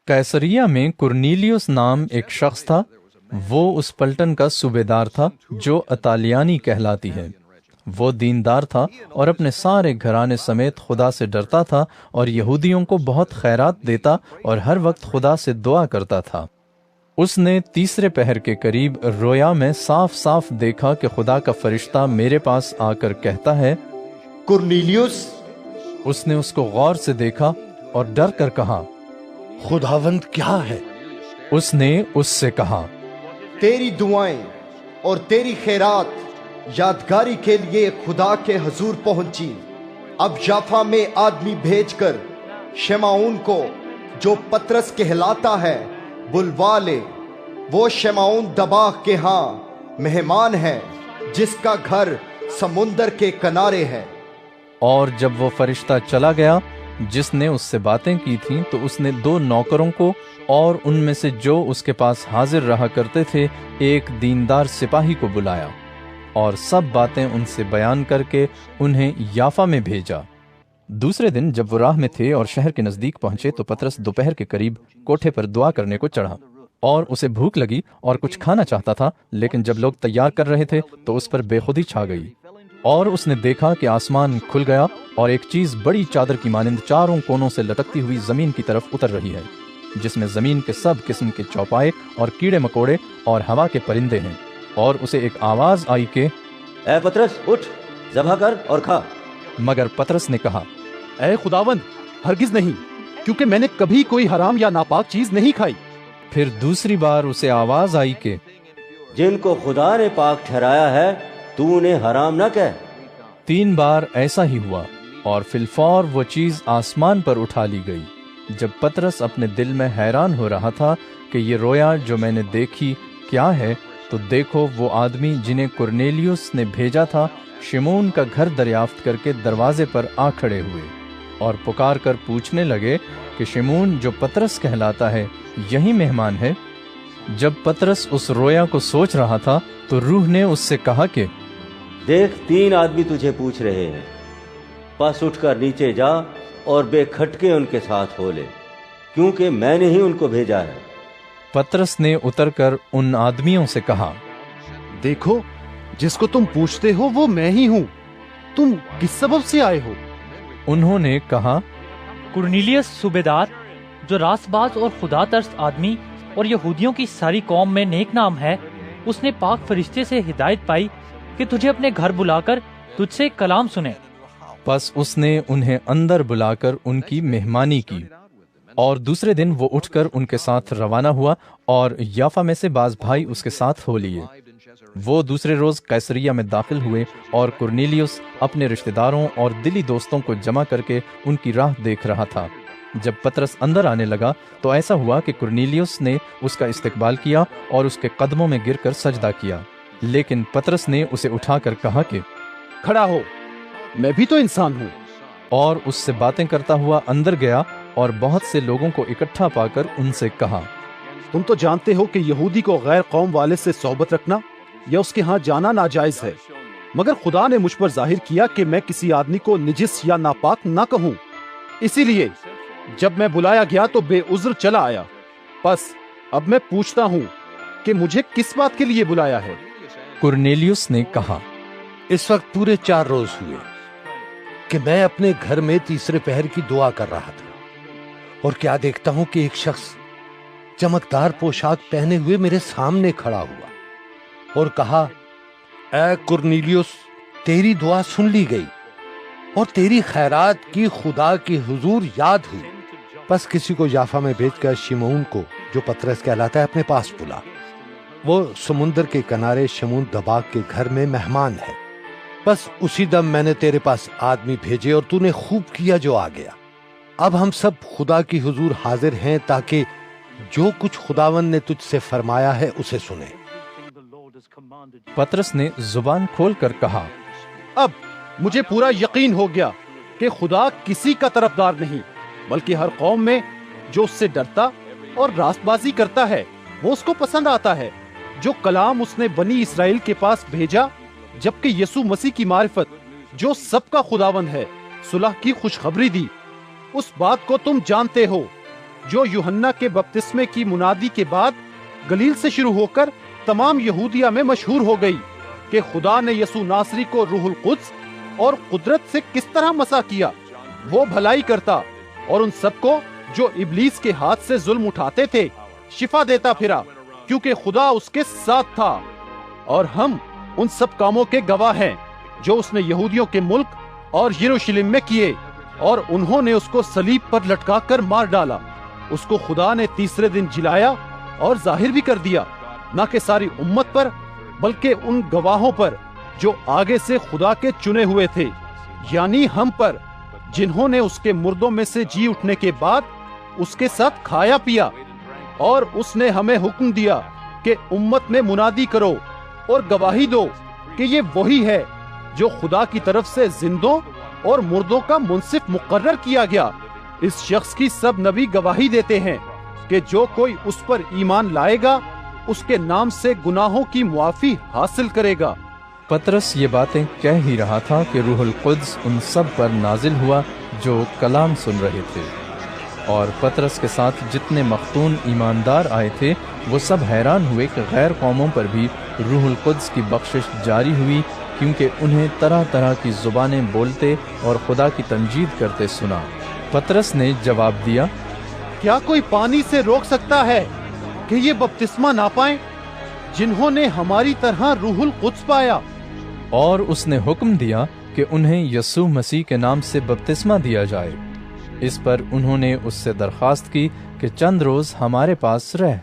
कैसरिया में कुर्नेलियुस नाम एक शख्स था। वो उस पलटन का सूबेदार था जो अतालियानी कहलाती है। वो दीनदार था और अपने सारे घराने समेत खुदा से डरता था और यहूदियों को बहुत खैरात देता और हर वक्त खुदा से दुआ करता था। उसने तीसरे पहर के करीब रोया में साफ साफ देखा कि खुदा का फरिश्ता मेरे पास आकर कहता है, कुर्नेलियुस। उसने उसको गौर से देखा और डर कर कहा, खुदावंद क्या है? उसने उससे कहा, तेरी दुआएं और तेरी खैरात यादगारी के लिए खुदा के हुजूर पहुंची। अब याफा में आदमी भेजकर शमाऊन को, जो पतरस कहलाता है, बुलवा ले। वो शमाऊन दबाग के यहाँ मेहमान है, जिसका घर समुंदर के किनारे है। और जब वो फरिश्ता चला गया जिसने उससे बातें की थीं, तो उसने 2 नौकरों को और उनमें से जो उसके पास हाजिर रहा करते थे एक दीनदार सिपाही को बुलाया और सब बातें उनसे बयान करके उन्हें याफा में भेजा। दूसरे दिन जब वो राह में थे और शहर के नजदीक पहुंचे तो पतरस दोपहर के करीब कोठे पर दुआ करने को चढ़ा और उसे भूख लगी और कुछ खाना चाहता था, लेकिन जब लोग तैयार कर रहे थे तो उस पर बेखुदी छा गई और उसने देखा कि आसमान खुल गया और एक चीज बड़ी चादर की मानिंद चारों कोनों से लटकती हुई जमीन की तरफ उतर रही है, जिसमें जमीन के सब किस्म के चौपाए और कीड़े मकोड़े और हवा के परिंदे हैं। और उसे एक आवाज आई कि, ए पतरस, उठ, ज़बह कर और खा। मगर पतरस ने कहा, ए खुदावंद, हरगिज नहीं, क्योंकि मैंने कभी कोई हराम या नापाक चीज नहीं खाई। फिर दूसरी बार उसे आवाज आई कि, जिनको खुदा ने पाक ठहराया है तू उन्हें हराम न कह। 3 बार ऐसा ही हुआ और फिलफौर वो चीज आसमान पर उठा ली गई। जब पतरस अपने दिल में हैरान हो रहा था कि ये रोया जो मैंने देखी क्या है, तो देखो वो आदमी जिन्हें कुर्नेलियुस ने भेजा था शिमोन का घर दरियाफ्त करके दरवाजे पर आ खड़े हुए और पुकार कर पूछने लगे कि शिमोन जो पतरस कहलाता है यही मेहमान है। जब पतरस उस रोया को सोच रहा था तो रूह ने उससे कहा कि, देख, 3 आदमी तुझे पूछ रहे हैं, बस उठकर नीचे जा और बेखटके उनके साथ हो ले, क्योंकि मैंने ही उनको भेजा है। पतरस ने उतरकर उन आदमियों से कहा, देखो, जिसको तुम पूछते हो वो मैं ही हूँ। तुम किस सबब से आए हो? उन्होंने कहा, कुर्नेलियुस सूबेदार, जो रासबाज और खुदा तरस आदमी और यहूदियों की सारी कौम में नेक नाम है, उसने पाक फरिश्ते से हिदायत पाई कि तुझे अपने घर बुलाकर तुझसे कलाम सुने। बस उसने उन्हें अंदर बुलाकर उनकी मेहमानी की और दूसरे दिन वो उठकर उनके साथ रवाना हुआ और याफा में से बाज भाई उसके साथ हो लिए। वो दूसरे रोज कैसरिया में दाखिल हुए और कुर्नेलियुस अपने रिश्तेदारों और दिली दोस्तों को जमा करके उनकी राह देख रहा था। जब पतरस अंदर आने लगा तो ऐसा हुआ कि कुर्नेलियुस ने उसका इस्तकबाल किया और उसके कदमों में गिरकर सजदा किया, लेकिन पतरस ने उसे उठाकर कहा कि, खड़ा हो, मैं भी तो इंसान हूँ। और उससे बातें करता हुआ अंदर गया और बहुत से लोगों को इकट्ठा पाकर उनसे कहा, तुम तो जानते हो कि यहूदी को गैर कौम वाले से सोबत रखना या उसके यहाँ जाना नाजायज है, मगर खुदा ने मुझ पर जाहिर किया कि मैं किसी आदमी को निजिस या नापाक ना कहूँ। इसीलिए जब मैं बुलाया गया तो बेउज्र चला आया। बस अब मैं पूछता हूँ कि मुझे किस बात के लिए बुलाया है? कुर्नेलियुस ने कहा, इस वक्त पूरे 4 रोज हुए कि मैं अपने घर में तीसरे पहर की दुआ कर रहा था और क्या देखता हूं कि एक शख्स चमकदार पोशाक पहने हुए मेरे सामने खड़ा हुआ और कहा, ऐ कुर्नेलियुस, तेरी दुआ सुन ली गई और तेरी खैरात की खुदा की हुजूर याद हुई। बस किसी को याफा में भेजकर शिमोन को, जो पतरस कहलाता है, अपने पास बुला। वो समुंदर के किनारे शमून दबाग के घर में मेहमान है। बस उसी दम मैंने तेरे पास आदमी भेजे और तूने खूब किया जो आ गया। अब हम सब खुदा की हुजूर हाजिर हैं ताकि जो कुछ खुदावन ने तुझसे फरमाया है उसे सुने। पतरस ने जुबान खोलकर कहा, अब मुझे पूरा यकीन हो गया कि खुदा किसी का तरफदार नहीं, बल्कि हर कौम में जो उससे डरता और रास्तबाजी करता है वो उसको पसंद आता है। जो कलाम उसने बनी इसराइल के पास भेजा, जबकि यीशु मसीह की मारिफत, जो सबका खुदावंद है, सुलह की खुशखबरी दी, उस बात को तुम जानते हो جو یوحنا کے بپتسمے کی منادی کے بعد گلیل سے شروع ہو کر تمام یہودیہ میں مشہور ہو گئی کہ خدا نے یسوع ناصری کو روح القدس اور قدرت سے کس طرح مسح کیا۔ وہ بھلائی کرتا اور ان سب کو جو ابلیس کے ہاتھ سے ظلم اٹھاتے تھے شفا دیتا پھرا، کیونکہ خدا اس کے ساتھ تھا۔ اور ہم ان سب کاموں کے گواہ ہیں جو اس نے یہودیوں کے ملک اور یروشلم میں کیے، اور انہوں نے اس کو صلیب پر لٹکا کر مار ڈالا۔ اس کو خدا نے تیسرے دن جلایا اور ظاہر بھی کر دیا، نہ کہ ساری امت پر بلکہ ان گواہوں پر جو آگے سے خدا کے چنے ہوئے تھے، یعنی ہم پر، جنہوں نے اس کے مردوں میں سے جی اٹھنے کے بعد اس کے ساتھ کھایا پیا۔ اور اس نے ہمیں حکم دیا کہ امت میں منادی کرو اور گواہی دو کہ یہ وہی ہے جو خدا کی طرف سے زندوں اور مردوں کا منصف مقرر کیا گیا۔ اس شخص کی سب نبی گواہی دیتے ہیں کہ جو کوئی اس پر ایمان لائے گا اس کے نام سے گناہوں کی معافی حاصل کرے گا۔ پطرس یہ باتیں کہہ ہی رہا تھا کہ روح القدس ان سب پر نازل ہوا جو کلام سن رہے تھے، اور پطرس کے ساتھ جتنے مختون ایماندار آئے تھے وہ سب حیران ہوئے کہ غیر قوموں پر بھی روح القدس کی بخشش جاری ہوئی، کیونکہ انہیں طرح طرح کی زبانیں بولتے اور خدا کی تمجید کرتے سنا۔ پطرس نے جواب دیا، کیا کوئی پانی سے روک سکتا ہے کہ یہ بپتسمہ نہ پائیں جنہوں نے ہماری طرح روح القدس پایا؟ اور اس نے حکم دیا کہ انہیں یسوع مسیح کے نام سے بپتسمہ دیا جائے۔ اس پر انہوں نے اس سے درخواست کی کہ چند روز ہمارے پاس رہ۔